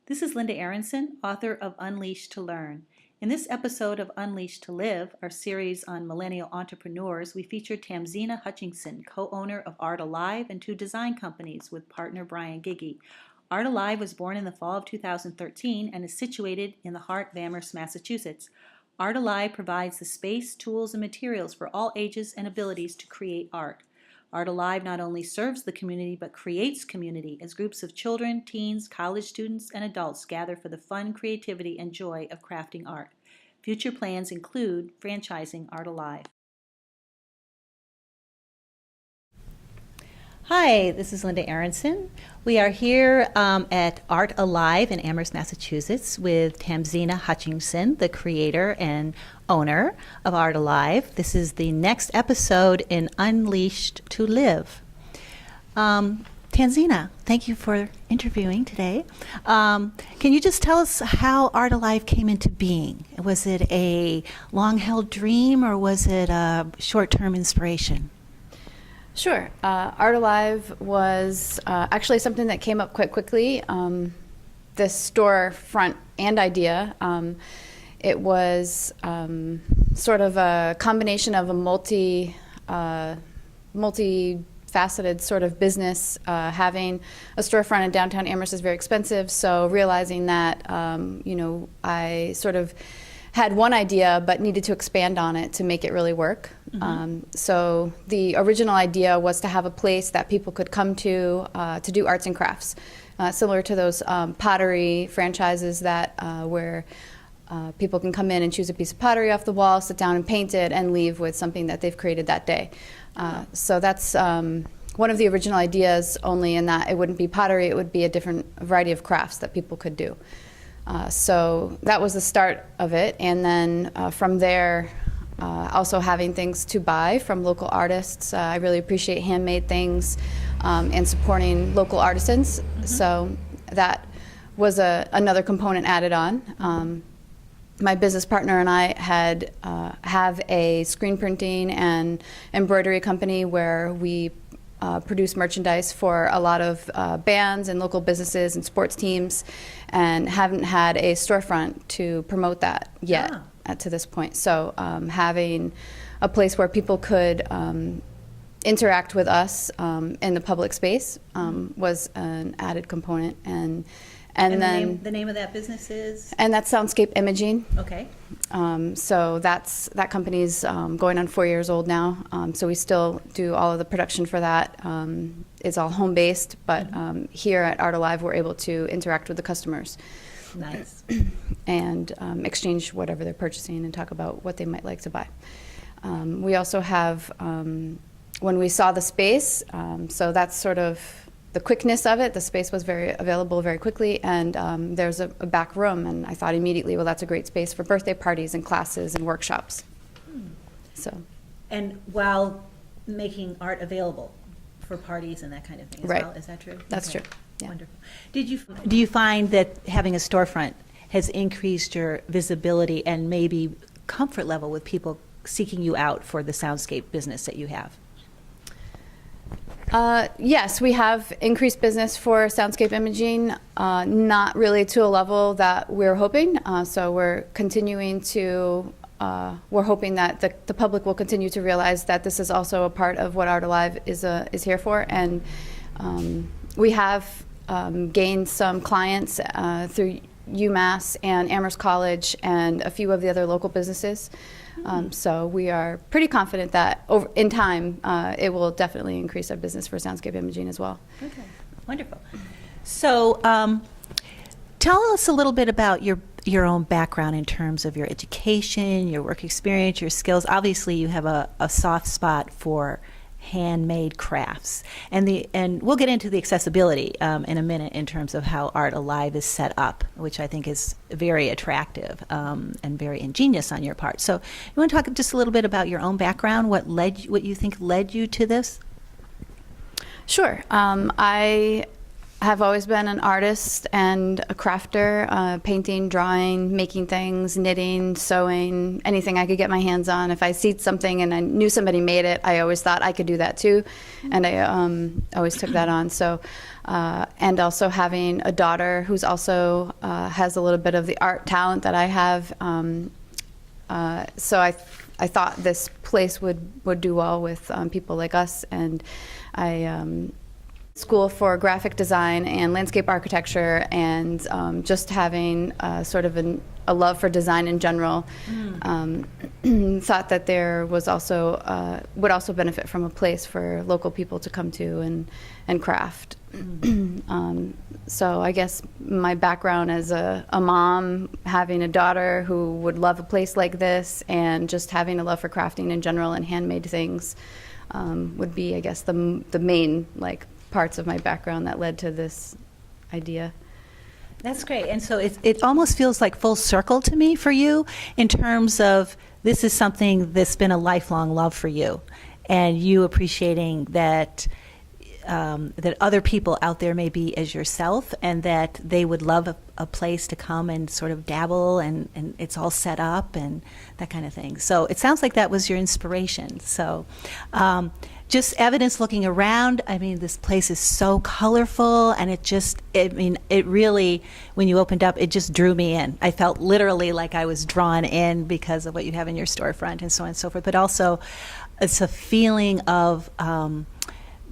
This is Linda Aronson, author of Unleashed to Learn. In this episode of Unleashed to Live, our series on millennial entrepreneurs, we featured Tamzeena Hutchinson, co-owner of Art Alive and two design companies with partner Brian Giggy. Art Alive was born in the fall of 2013 and is situated in the heart of Amherst, Massachusetts. Art Alive provides the space, tools, and materials for all ages and abilities to create art. Art Alive not only serves the community but creates community as groups of children, teens, college students, and adults gather for the fun, creativity, and joy of crafting art. Future plans include franchising Art Alive. Hi, this is Linda Aronson. We are here at Art Alive in Amherst, Massachusetts with Tamzeena Hutchinson, the creator and owner of Art Alive. This is the next episode in Unleashed to Live. Tamzeena, thank you for interviewing today. Can you just tell us how Art Alive came into being? Was it a long-held dream or was it a short-term inspiration? Sure. Art Alive was actually something that came up quite quickly. This storefront and idea, it was sort of a combination of a multi-faceted sort of business. Having a storefront in downtown Amherst is very expensive, so realizing that, I sort of had one idea but needed to expand on it to make it really work. So the original idea was to have a place that people could come to do arts and crafts, similar to those pottery franchises that where people can come in and choose a piece of pottery off the wall, sit down and paint it, and leave with something that they've created that day. So that's one of the original ideas, only in that it wouldn't be pottery, it would be a different variety of crafts that people could do. So that was the start of it, and then from there, also having things to buy from local artists. I really appreciate handmade things and supporting local artisans. So that was another component added on. My business partner and I have a screen printing and embroidery company where we produce merchandise for a lot of bands and local businesses and sports teams, and haven't had a storefront to promote that yet to this point. So having a place where people could interact with us in the public space was an added component. And then the name of that business is? And that's Soundscape Imaging. Okay. So that company's going on 4 years old now. So we still do all of the production for that. It's all home-based, but here at Art Alive, we're able to interact with the customers. Nice. And exchange whatever they're purchasing and talk about what they might like to buy. We also have, when we saw the space, so that's sort of the quickness of it. The space was very available very quickly, and there's a back room, and I thought immediately, well, that's a great space for birthday parties and classes and workshops. So, and while making art available for parties and that kind of thing as well, is that true? That's true. Yeah. Wonderful. Do you find that having a storefront has increased your visibility and maybe comfort level with people seeking you out for the soundscape business that you have? Yes, we have increased business for Soundscape Imaging, not really to a level that we're hoping. So we're continuing to, we're hoping that the public will continue to realize that this is also a part of what Art Alive is here for. And we have gained some clients through UMass and Amherst College and a few of the other local businesses. So we are pretty confident that in time it will definitely increase our business for Soundscape Imaging as well. Okay, wonderful. So tell us a little bit about your own background in terms of your education, your work experience, your skills. Obviously you have a soft spot for handmade crafts, and we'll get into the accessibility in a minute in terms of how Art Alive is set up, which I think is very attractive and very ingenious on your part. So you want to talk just a little bit about your own background, what you think led you to this? Sure. I have always been an artist and a crafter, painting, drawing, making things, knitting, sewing, anything I could get my hands on. If I see something and I knew somebody made it, I always thought I could do that too, and I always took that on. So, and also having a daughter who's also has a little bit of the art talent that I have. So I thought this place would do well with people like us, and I school for graphic design and landscape architecture, and just having sort of a love for design in general. Thought that there was also would also benefit from a place for local people to come to and craft. So I guess my background as a mom, having a daughter who would love a place like this, and just having a love for crafting in general and handmade things would be, I guess, the main parts of my background that led to this idea. That's great. And so it almost feels like full circle to me for you, in terms of this is something that's been a lifelong love for you, and you appreciating that that other people out there may be as yourself, and that they would love a place to come and sort of dabble, and it's all set up and that kind of thing. So it sounds like that was your inspiration. So just evidence looking around, I mean, this place is so colorful, and it really, when you opened up, it just drew me in. I felt literally like I was drawn in because of what you have in your storefront and so on and so forth. But also, it's a feeling of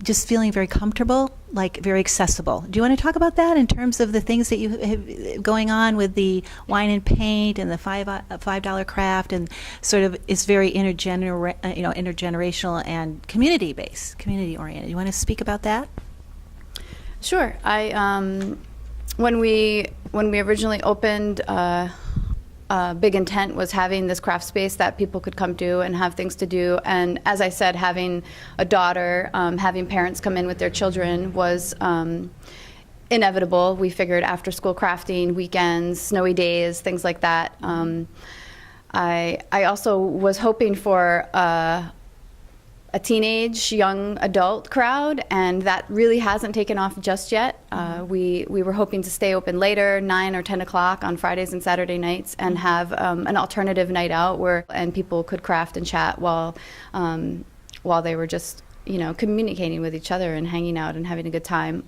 just feeling very comfortable, like very accessible. Do you want to talk about that in terms of the things that you have going on with the wine and paint and the $5 craft, and sort of it's very intergenerational and community based, community oriented? You want to speak about that? Sure. I when we originally opened, big intent was having this craft space that people could come to and have things to do. And as I said, having a daughter, having parents come in with their children was inevitable. We figured after school crafting, weekends, snowy days, things like that. I also was hoping for a teenage young adult crowd, and that really hasn't taken off just yet. We were hoping to stay open later, 9 or 10 o'clock on Fridays and Saturday nights, and have an alternative night out and people could craft and chat while they were just communicating with each other and hanging out and having a good time.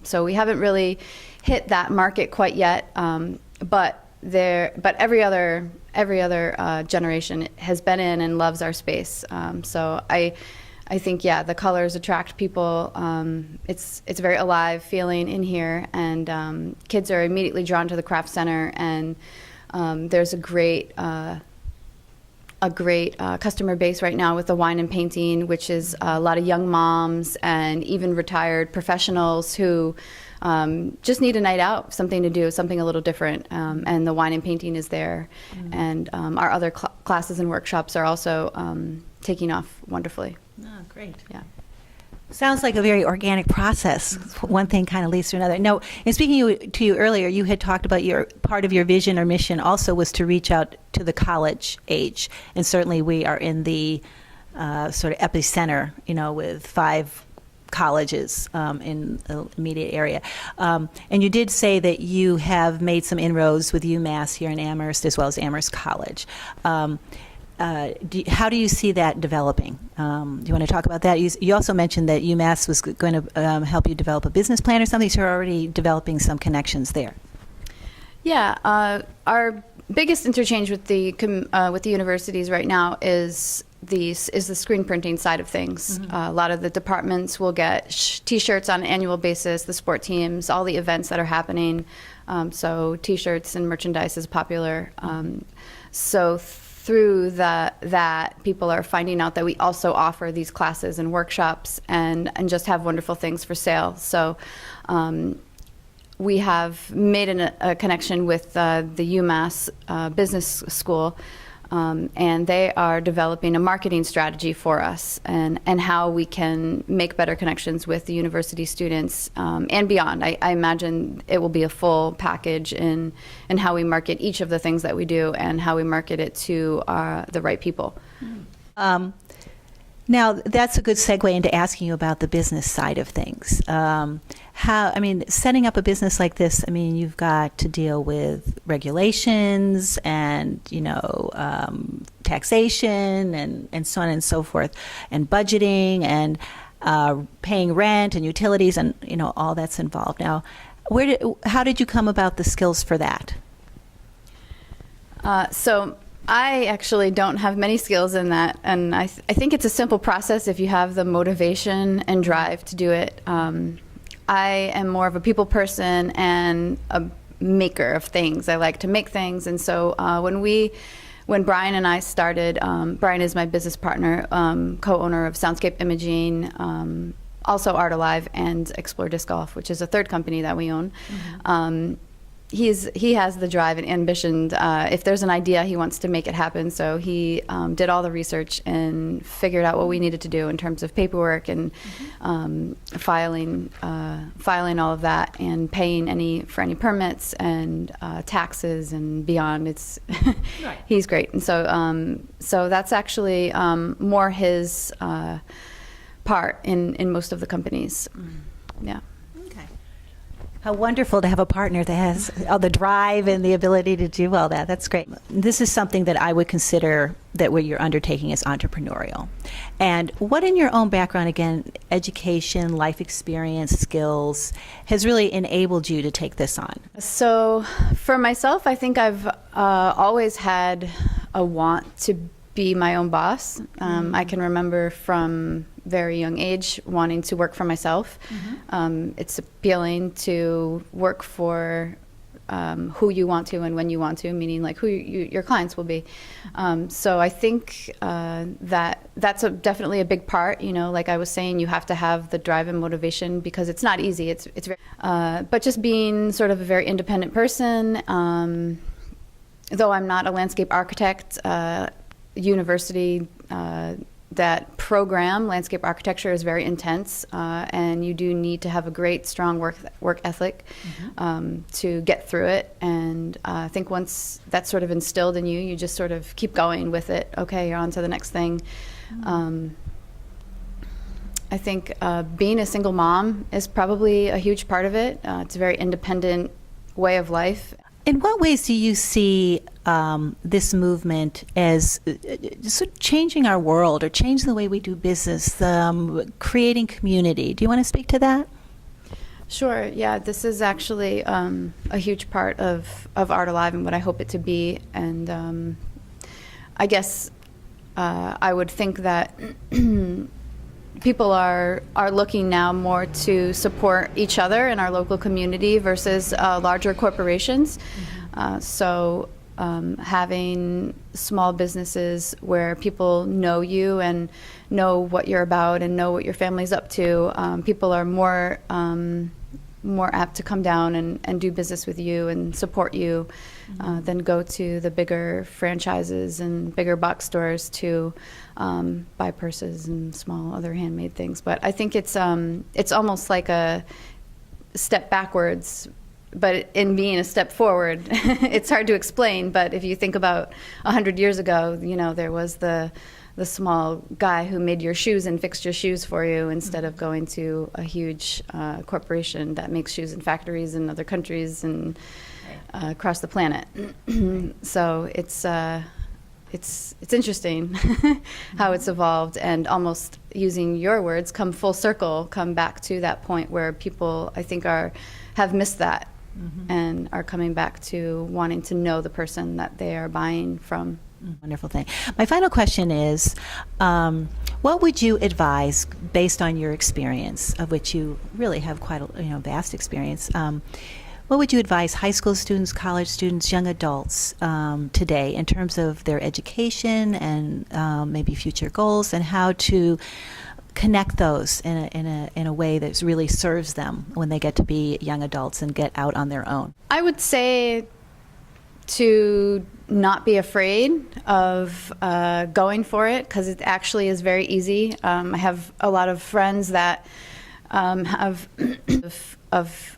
So we haven't really hit that market quite yet, but every other generation has been in and loves our space. So I think, the colors attract people. It's very alive feeling in here, and kids are immediately drawn to the craft center, and there's a great customer base right now with the wine and painting, which is a lot of young moms and even retired professionals who just need a night out, something to do, something a little different, and the wine and painting is there. And our other classes and workshops are also taking off wonderfully. Oh, great. Yeah. Sounds like a very organic process. One thing kind of leads to another. No, and speaking to you earlier, you had talked about part of your vision or mission also was to reach out to the college age, and certainly we are in the sort of epicenter, with 5 colleges in the immediate area. And you did say that you have made some inroads with UMass here in Amherst, as well as Amherst College. How do you see that developing? Do you want to talk about that? You also mentioned that UMass was going to help you develop a business plan or something, so you're already developing some connections there. Yeah, our biggest interchange with the universities right now is the screen printing side of things. A lot of the departments will get T-shirts on an annual basis, the sport teams, all the events that are happening. So T-shirts and merchandise is popular. So through that, people are finding out that we also offer these classes and workshops and just have wonderful things for sale. So we have made a connection with the UMass Business School, and they are developing a marketing strategy for us and how we can make better connections with the university students and beyond. I imagine it will be a full package in how we market each of the things that we do and how we market it to the right people. Now, that's a good segue into asking you about the business side of things. Setting up a business like this, you've got to deal with regulations and, taxation and so on and so forth, and budgeting and paying rent and utilities and, all that's involved. Now, how did you come about the skills for that? So I actually don't have many skills in that, and I think it's a simple process if you have the motivation and drive to do it. I am more of a people person and a maker of things. I like to make things, and so when Brian and I started, Brian is my business partner, co-owner of Soundscape Imaging, also Art Alive, and Explore Disc Golf, which is a third company that we own. Mm-hmm. He has the drive and ambition. If there's an idea, he wants to make it happen. So he did all the research and figured out what we needed to do in terms of paperwork and filing all of that and paying for any permits and taxes and beyond. It's right. He's great, and so that's actually more his part in most of the companies. Yeah. How wonderful to have a partner that has all the drive and the ability to do all that. That's great. This is something that I would consider that what you're undertaking is entrepreneurial. And what in your own background, again, education, life experience, skills, has really enabled you to take this on? So for myself, I think I've always had a want to be my own boss. I can remember from very young age wanting to work for myself. It's appealing to work for who you want to and when you want to, meaning like who your clients will be. So I think that's definitely a big part. Like I was saying, you have to have the drive and motivation because it's not easy. It's very, but just being sort of a very independent person. Though I'm not a landscape architect, university that program, landscape architecture, is very intense, and you do need to have a great, strong work ethic to get through it. And I think once that's sort of instilled in you, you just sort of keep going with it. Okay, you're on to the next thing. I think being a single mom is probably a huge part of it. It's a very independent way of life. In what ways do you see this movement as sort of changing our world or changing the way we do business, creating community? Do you want to speak to that? Sure. Yeah, this is actually a huge part of Art Alive and what I hope it to be. And I guess I would think that people are looking now more to support each other in our local community versus larger corporations. So having small businesses where people know you and know what you're about and know what your family's up to, people are more apt to come down and do business with you and support you than go to the bigger franchises and bigger box stores to buy purses and small other handmade things. But I think it's almost like a step backwards, but in being a step forward. It's hard to explain, but if you think about 100 years ago, there was the small guy who made your shoes and fixed your shoes for you instead of going to a huge corporation that makes shoes in factories in other countries and across the planet. So it's interesting how it's evolved, and almost using your words, come full circle, come back to that point where people, I think, have missed that and are coming back to wanting to know the person that they are buying from. Wonderful thing. My final question is, what would you advise, based on your experience, of which you really have quite a vast experience, what would you advise high school students, college students, young adults today in terms of their education and maybe future goals, and how to connect those in a way that really serves them when they get to be young adults and get out on their own? I would say to not be afraid of going for it, because it actually is very easy. I have a lot of friends that have of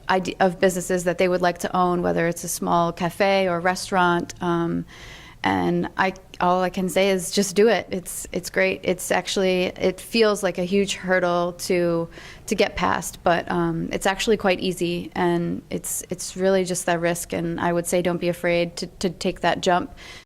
businesses that they would like to own, whether it's a small cafe or restaurant, And all I can say is just do it. It's great. It feels like a huge hurdle to get past, but it's actually quite easy, and it's really just that risk. And I would say don't be afraid to take that jump.